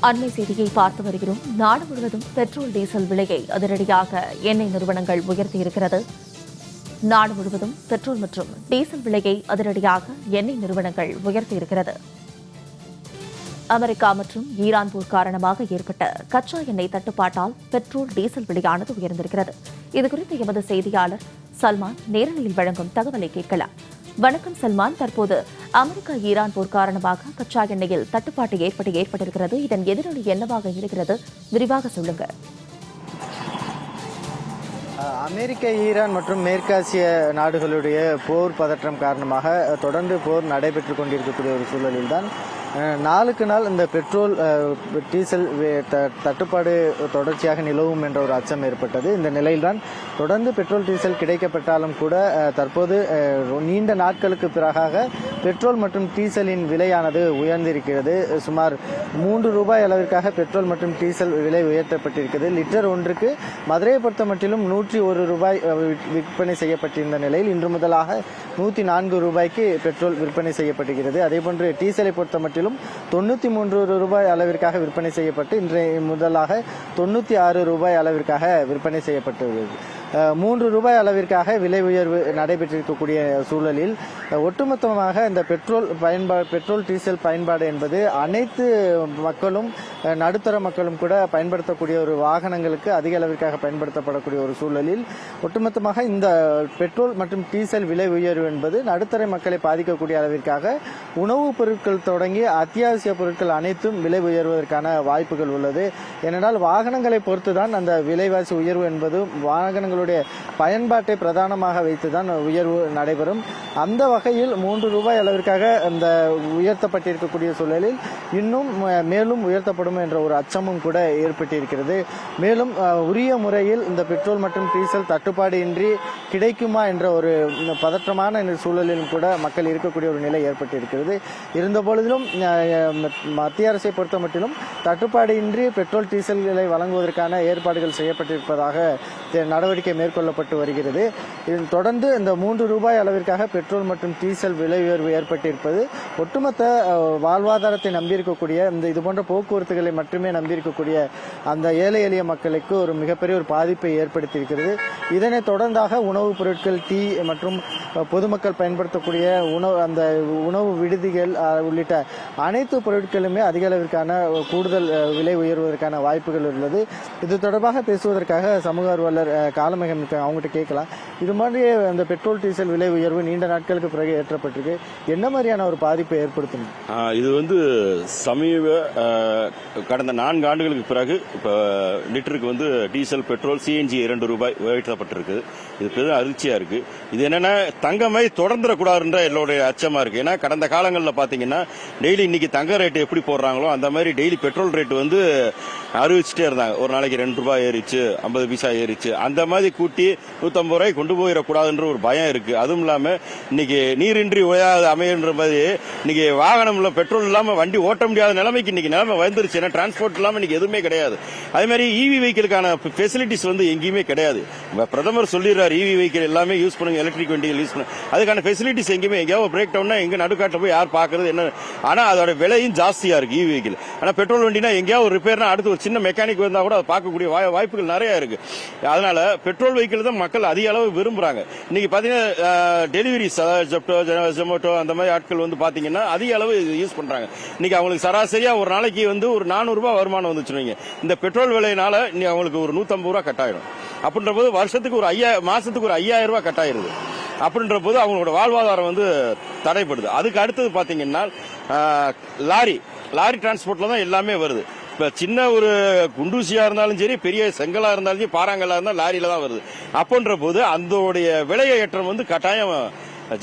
அண்மை செய்தியை பார்த்து வருகிறோம். நாடு முழுவதும் பெட்ரோல் டீசல் விலையை அதிரடியாக எண்ணெய் நிறுவனங்கள் உயர்த்தியிருக்கிறது. நாடு முழுவதும் பெட்ரோல் மற்றும் டீசல் விலையை அதிரடியாக எண்ணெய் நிறுவனங்கள் உயர்த்தியிருக்கிறது. அமெரிக்கா மற்றும் ஈரான் போர் காரணமாக ஏற்பட்ட கச்சா எண்ணெய் தட்டுப்பாட்டால் பெட்ரோல் டீசல் விலையானது உயர்ந்திருக்கிறது. இதுகுறித்து எமது செய்தியாளர் சல்மான் நேரலையில் வழங்கும் தகவலை கேட்கலாம். வணக்கம் சல்மான், தற்போது அமெரிக்கா ஈரான் போர் காரணமாக கச்சா எண்ணெயில் தட்டுப்பாட்டு ஏற்பட்டிருக்கிறது. இதன் எதிரொலி என்னவாக இருக்கிறது, விரிவாக சொல்லுங்க. அமெரிக்க, ஈரான் மற்றும் மேற்காசிய நாடுகளுடைய போர் பதற்றம் காரணமாக தொடர்ந்து போர் நடைபெற்றுக் கொண்டிருக்கக்கூடிய ஒரு சூழலில்தான் நாளுக்கு நாள் இந்த பெட்ரோல் டீசல் தட்டுப்பாடு தொடர்ச்சியாக நிலவும் என்ற ஒரு அச்சம் ஏற்பட்டது. இந்த நிலையில்தான் தொடர்ந்து பெட்ரோல் டீசல் கிடைக்கப்பட்டாலும் கூட தற்போது நீண்ட நாட்களுக்கு பிறகாக பெட்ரோல் மற்றும் டீசலின் விலையானது உயர்ந்திருக்கிறது. சுமார் 3 ரூபாய் அளவிற்காக பெட்ரோல் மற்றும் டீசல் விலை உயர்த்தப்பட்டிருக்கிறது. லிட்டர் ஒன்றுக்கு மதுரையை பொறுத்த மட்டிலும் 101 ரூபாய் விற்பனை செய்யப்பட்டிருந்த நிலையில் இன்று முதலாக 104 ரூபாய்க்கு பெட்ரோல் விற்பனை செய்யப்படுகிறது. அதேபோன்று டீசலை பொறுத்த மட்டிலும் 93 ரூபாய் அளவிற்காக விற்பனை செய்யப்பட்டு இன்றைய முதலாக 96 ரூபாய் அளவிற்காக விற்பனை செய்யப்பட்டுள்ளது. 3 ரூபாய் அளவிற்காக விலை உயர்வு நடைபெற்றிருக்கக்கூடிய சூழலில் ஒட்டுமொத்தமாக இந்த பெட்ரோல் டீசல் பயன்பாடு என்பது அனைத்து மக்களும் நடுத்தர மக்களும் கூட பயன்படுத்தக்கூடிய ஒரு வாகனங்களுக்கு அதிக அளவிற்காக பயன்படுத்தப்படக்கூடிய ஒரு சூழலில் ஒட்டுமொத்தமாக இந்த பெட்ரோல் மற்றும் டீசல் விலை உயர்வு என்பது நடுத்தர மக்களை பாதிக்கக்கூடிய அளவிற்காக உணவுப் பொருட்கள் தொடங்கி அத்தியாவசிய பொருட்கள் அனைத்தும் விலை உயர்வதற்கான வாய்ப்புகள் உள்ளது. ஏனென்றால் வாகனங்களை பொறுத்துதான் அந்த விலைவாசி உயர்வு என்பது வாகனங்களுடைய பயன்பாட்டை பிரதானமாக வைத்துதான் உயர்வு நடைபெறும். அந்த வகையில் 3 ரூபாய் அளவிற்காக அந்த உயர்த்தப்பட்டிருக்கக்கூடிய சூழலில் இன்னும் மேலும் உயர்த்தப்படும் என்ற ஒரு அச்சமும் கூட ஏற்பட்டிருக்கிறது. மேலும் உரிய முறையில் இந்த பெட்ரோல் மற்றும் டீசல் தட்டுப்பாடு இன்றி கிடைக்குமா என்ற ஒரு பதற்றமான சூழலிலும் கூட மக்கள் இருக்கக்கூடிய ஒரு நிலை ஏற்பட்டிருக்கிறது. இருந்த பொழுதிலும் மத்திய அரசை பொறுத்த மட்டிலும் தட்டுப்பாடு இன்றி பெட்ரோல் டீசல்களை வழங்குவதற்கான ஏற்பாடுகள் செய்யப்பட்டிருப்பதாக நடவடிக்கை மேற்கொள்ளப்பட்டு வருகிறது. இதன் தொடர்ந்து இந்த 3 ரூபாய் அளவிற்காக பெட்ரோல் மற்றும் டீசல் விலை உயர்வு ஏற்பட்டிருப்பது ஒட்டுமொத்த வாழ்வாதாரத்தை நம்பியிருக்கக்கூடிய இந்த இதுபோன்ற போக்குவரத்துகளை மட்டுமே நம்பியிருக்கக்கூடிய அந்த ஏழை எளிய மக்களுக்கு ஒரு மிகப்பெரிய ஒரு பாதிப்பை ஏற்படுத்தியிருக்கிறது. இதனைத் தொடர்ந்தாக உணவுப் பொருட்கள், டீ மற்றும் பொதுமக்கள் பயன்படுத்தக்கூடிய உணவு விடுதிகள் உள்ளிட்ட அனைத்து பொருட்களுமே அதிக அளவிற்கான கூடுதல் விலை உயர்வதற்கான வாய்ப்புகள் உள்ளது. இது தொடர்பாக பேசுவதற்காக சமூக ஆர்வலர் காலமேகம் அவங்ககிட்ட கேட்கலாம். இது மாதிரி அந்த பெட்ரோல் டீசல் விலை உயர்வு நீண்ட நாட்களுக்கு பிறகு ஏற்றப்பட்டிருக்கு. என்ன மாதிரியான ஒரு பாதிப்பை ஏற்படுத்தும்? இது கடந்த 4 ஆண்டுகளுக்கு பிறகு இப்ப லிட்டருக்கு டீசல், பெட்ரோல், சிஎன்ஜி 2 ரூபாய் உயர்த்தப்பட்டிருக்கு. இது பெரும் அதிர்ச்சியா இருக்கு. இது என்னன்னா தங்கமை தொடர்ந்துடக்கூடாதுன்ற எல்லோருடைய அச்சமா இருக்கு. ஏன்னா கடந்த காலங்களில் பாத்தீங்கன்னா டெய்லி இன்னைக்கு தங்க ரேட்டு எப்படி போடுறாங்களோ அந்த மாதிரி டெய்லி பெட்ரோல் ரேட்டு அறிவிச்சுட்டே இருந்தாங்க. ஒரு நாளைக்கு 2 ரூபாய் ஏறிச்சு, 50 பைசா ஏறிச்சு, அந்த மாதிரி கூட்டி 150 ரூபாய் கொண்டு போயிடக்கூடாதுன்ற ஒரு பயம் இருக்கு. அதுவும் இல்லாம இன்னைக்கு நீரின்றி உழையாது அமையன்ற மாதிரி இன்னைக்கு வாகனம்ல பெட்ரோல் இல்லாம வண்டி ஓட்ட முடியாத நிலைமைக்கு இன்னைக்கு நிலைமை வந்துருச்சு. ஏன்னா டிரான்ஸ்போர்ட் இல்லாம இன்னைக்கு எதுவுமே கிடையாது. அதே மாதிரி இவி வெஹிக்கிளுக்கான பெசிலிட்டிஸ் எங்கேயுமே கிடையாது. பிரதமர் சொல்லிடுறாரு இவி வெஹிக்கிள் எல்லாமே யூஸ் பண்ணுங்க, எலக்ட்ரிக் வண்டிகள் யூஸ் பண்ணுங்க. அதுக்கான பெசிலிட்டிஸ் எங்கேயுமே எங்கேயாவது பிரேக் டவுன்னா எங்க நடுக்காட்ட போய் யார் பாக்குறது என்ன? ஆனா அதோட விலையும் ஜாஸ்தியா இருக்கு இவி வெஹிக்கிள். ஆனா பெட்ரோல் வண்டினா எங்கேயாவது ஒரு ரிப்பேர்னா அடுத்து ஒரு சின்ன மெக்கானிக் வந்தா கூட அதை பார்க்கக்கூடிய வாய்ப்புகள் நிறைய இருக்கு. அதனால பெட்ரோல் வெஹிக்கிள் தான் மக்கள் அதிக அளவு விரும்புறாங்க. இன்னைக்கு பாத்தீங்கன்னா டெலிவரிஸ், ஜொமேட்டோ அந்த மாதிரி ஆட்கள் பாத்தீங்கன்னா அதிக அளவு யூஸ் பண்றாங்க. இன்னைக்கு அவங்களுக்கு சராசரியா ஒரு நாளைக்கு ஒரு 400 ரூபாய் வருமானம் வந்துச்சுருவீங்க. இந்த பெட்ரோல் விலையினால அவங்களுக்கு ஒரு 150 ரூபாய் கட்டாயிடும். அப்படின்ற போது வருஷத்துக்கு மாசத்துக்கு ஒரு 5000 ரூபாய் கட்டாயிருது. அப்படின்ற போது அவங்களோட வாழ்வாதாரம் தடைப்படுது. அதுக்கு அடுத்தது பாத்தீங்கன்னா லாரி டிரான்ஸ்போர்ட்ல தான் எல்லாமே வருது. இப்ப சின்ன ஒரு குண்டூசியா இருந்தாலும் சரி, பெரிய செங்கலா இருந்தாலும் சரி, பாறாங்கல்லா இருந்தாலும் லாரியில தான் வருது. அப்படின்ற போது அந்த விலைய ஏற்றம் கட்டாயம்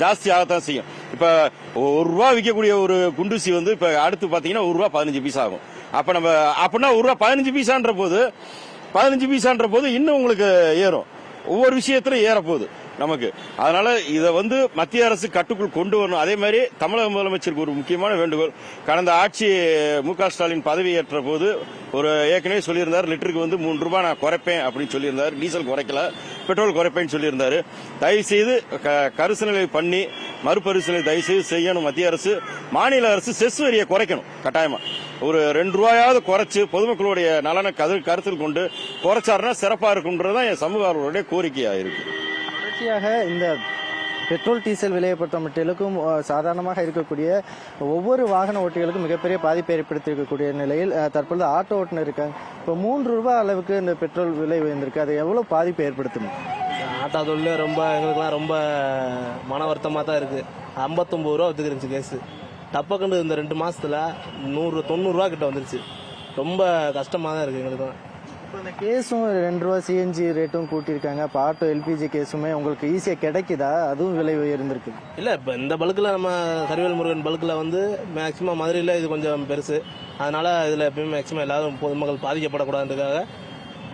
ஜாஸ்தியாகத்தான் செய்யும். இப்ப 1 ரூபாய் விற்கக்கூடிய ஒரு குண்டூசி இப்ப அடுத்து பாத்தீங்கன்னா 1 ரூபாய் 15 பைசா ஆகும். அப்ப நம்ம அப்படின்னா 1 ரூபாய் 15 பைசான்ற போது இன்னும் உங்களுக்கு ஏறும். ஒவ்வொரு விஷயத்துல ஏற போகுது. நமக்கு. அதனால இதை வந்து மத்திய அரசு கட்டுக்குள் கொண்டு வரணும். அதே மாதிரி தமிழக முதலமைச்சருக்கு ஒரு முக்கியமான வேண்டுகோள், கடந்த ஆட்சி மு.க. ஸ்டாலின் பதவியேற்ற போது ஒரு ஏற்கனவே சொல்லியிருந்தார், லிட்டருக்கு வந்து 3 ரூபாய் நான் குறைப்பேன் அப்படின்னு சொல்லியிருந்தார். டீசல் குறைக்கல, பெட்ரோல் குறைப்பேன்னு சொல்லியிருந்தாரு. தயவுசெய்து கரிசனை பண்ணி மறுபரிசீலனை தயவுசெய்து செய்யணும் மத்திய அரசு. மாநில அரசு செஸ் வரியை குறைக்கணும் கட்டாயமா. ஒரு 2 ரூபாயாவது குறைச்சு பொதுமக்களுடைய நலனை கருத்தில் கொண்டு குறைச்சாருன்னா சிறப்பா இருக்கும்ன்றதுதான் என் சமூக ஆர்வலருடைய கோரிக்கையா இருக்கு. தொடர்ச்சியாக இந்த பெட்ரோல் டீசல் விலையை பொறுத்த மட்டிலும் சாதாரணமாக இருக்கக்கூடிய ஒவ்வொரு வாகன ஓட்டிகளுக்கும் மிகப்பெரிய பாதிப்பை ஏற்படுத்தியிருக்கக்கூடிய நிலையில் தற்பொழுது ஆட்டோ ஓட்டுநர் இருக்காங்க. இப்போ 3 ரூபாய் அளவுக்கு இந்த பெட்ரோல் விலை உயர்ந்திருக்கு. அது எவ்வளவு பாதிப்பை ஏற்படுத்தும்? ஆட்டோ தொழில் ரொம்ப எங்களுக்குலாம் ரொம்ப மன வருத்தமாக தான் இருக்குது. 59 ரூபா வந்துருந்துச்சு கேஸு. டப்பக்கண்டு இந்த 2 மாசத்துல 90 ரூபா கிட்ட வந்துருச்சு. ரொம்ப கஷ்டமாக தான் இருக்குது எங்களுக்கு. இப்போ இந்த கேஸும் 2 ரூபா சிஎன்ஜி ரேட்டும் கூட்டியிருக்காங்க. இப்போ ஆட்டோ எல்பிஜி கேஸுமே உங்களுக்கு ஈஸியாக கிடைக்குதா? அதுவும் விலை உயர்ந்திருக்கு. இல்லை, இப்போ இந்த பல்கில் நம்ம கரிவேல் முருகன் பல்கில் வந்து மேக்சிமம் மதுரையில் இது கொஞ்சம் பெருசு. அதனால இதில் எப்பயுமே மேக்சிமம் எல்லாரும் பொதுமக்கள் பாதிக்கப்படக்கூடாதுன்றதுக்காக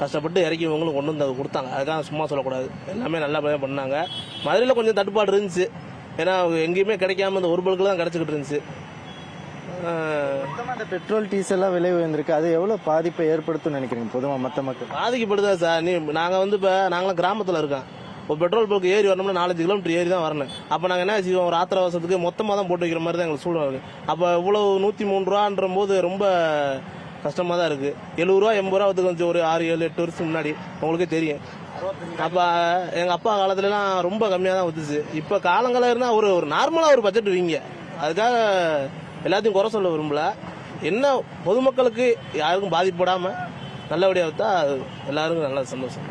கஷ்டப்பட்டு இறக்கி இவங்களும் கொண்டு வந்து கொடுத்தாங்க. அதுதான் சும்மா சொல்லக்கூடாது, எல்லாமே நல்லபடியாக பண்ணாங்க. மதுரையில் கொஞ்சம் தட்டுப்பாடு இருந்துச்சு, ஏன்னா எங்கேயுமே கிடைக்காம இந்த ஒரு பல்கில் தான் கிடச்சிக்கிட்டு இருந்துச்சு. அந்த பெட்ரோல் டீசல்லாம் விலை உயர்ந்திருக்கு. அது எவ்வளவு பாதிப்பை ஏற்படுத்தும் நினைக்கிறீங்க பொதுவாக மற்ற மக்கள்? பாதிக்கப்படுதா சார்? நாங்கள் வந்து இப்போ நாங்களாம் கிராமத்தில் இருக்கோம். ஒரு பெட்ரோல் பல்க் ஏறி வரணும்னா 4-5 கிலோமீட்டர் ஏறி தான் வரணும். அப்போ நாங்கள் என்ன செய்வோம், ஒரு ஆத்திர அவசரத்துக்கு மொத்தமாக தான் போட்டு வைக்கிற மாதிரி தான் எங்களுக்கு சூழ்நிலை இருக்குது. அப்போ இவ்வளோ 103 ரூபான்ற போது ரொம்ப கஷ்டமாக தான் இருக்குது. 70 ரூபா 80 ரூபா வந்து கொஞ்சம் ஒரு 6-7-8 வருஷம் முன்னாடி உங்களுக்கே தெரியும். அப்போ எங்கள் அப்பா காலத்துலலாம் ரொம்ப கம்மியாக தான் வந்துச்சு. இப்போ காலங்களாக இருந்தால் ஒரு நார்மலாக ஒரு பட்ஜெட் வைங்க. அதுக்காக எல்லாத்தையும் குறை சொல்ல விரும்பல. என்ன பொதுமக்களுக்கு யாருக்கும் பாதிப்படாமல் நல்லபடியாக வைத்தா எல்லாருக்கும் நல்ல சந்தோஷம்.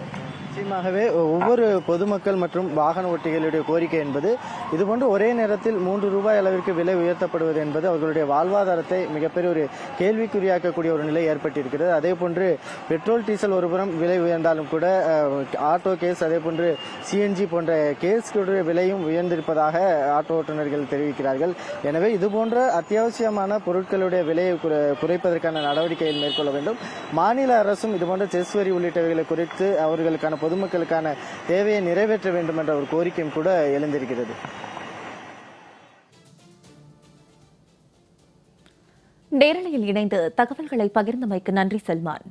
நிச்சயமாகவே ஒவ்வொரு பொதுமக்கள் மற்றும் வாகன ஓட்டிகளுடைய கோரிக்கை என்பது இதுபோன்று ஒரே நேரத்தில் 3 ரூபாய் அளவிற்கு விலை உயர்த்தப்படுவது என்பது அவர்களுடைய வாழ்வாதாரத்தை மிகப்பெரிய ஒரு கேள்விக்குறியாக்கக்கூடிய ஒரு நிலை ஏற்பட்டிருக்கிறது. அதே போன்று பெட்ரோல் டீசல் ஒருபுறம் விலை உயர்ந்தாலும் கூட ஆட்டோ கேஸ், அதே போன்று சிஎன்ஜி போன்ற கேஸ்களுடைய விலையும் உயர்ந்திருப்பதாக ஆட்டோ ஓட்டுநர்கள் தெரிவிக்கிறார்கள். எனவே இதுபோன்ற அத்தியாவசியமான பொருட்களுடைய விலையை குறைப்பதற்கான நடவடிக்கைகள் மேற்கொள்ள வேண்டும். மாநில அரசும் இதுபோன்ற செஸ் வரி உள்ளிட்டவைகளை குறித்து அவர்களுக்கான பொதுமக்களுக்கான தேவையை நிறைவேற்ற வேண்டும் என்ற ஒரு கோரிக்கையும் கூட எழுந்திருக்கிறது. நேரலையில் இணைந்து தகவல்களை பகிர்ந்தமைக்கு நன்றி சல்மான்.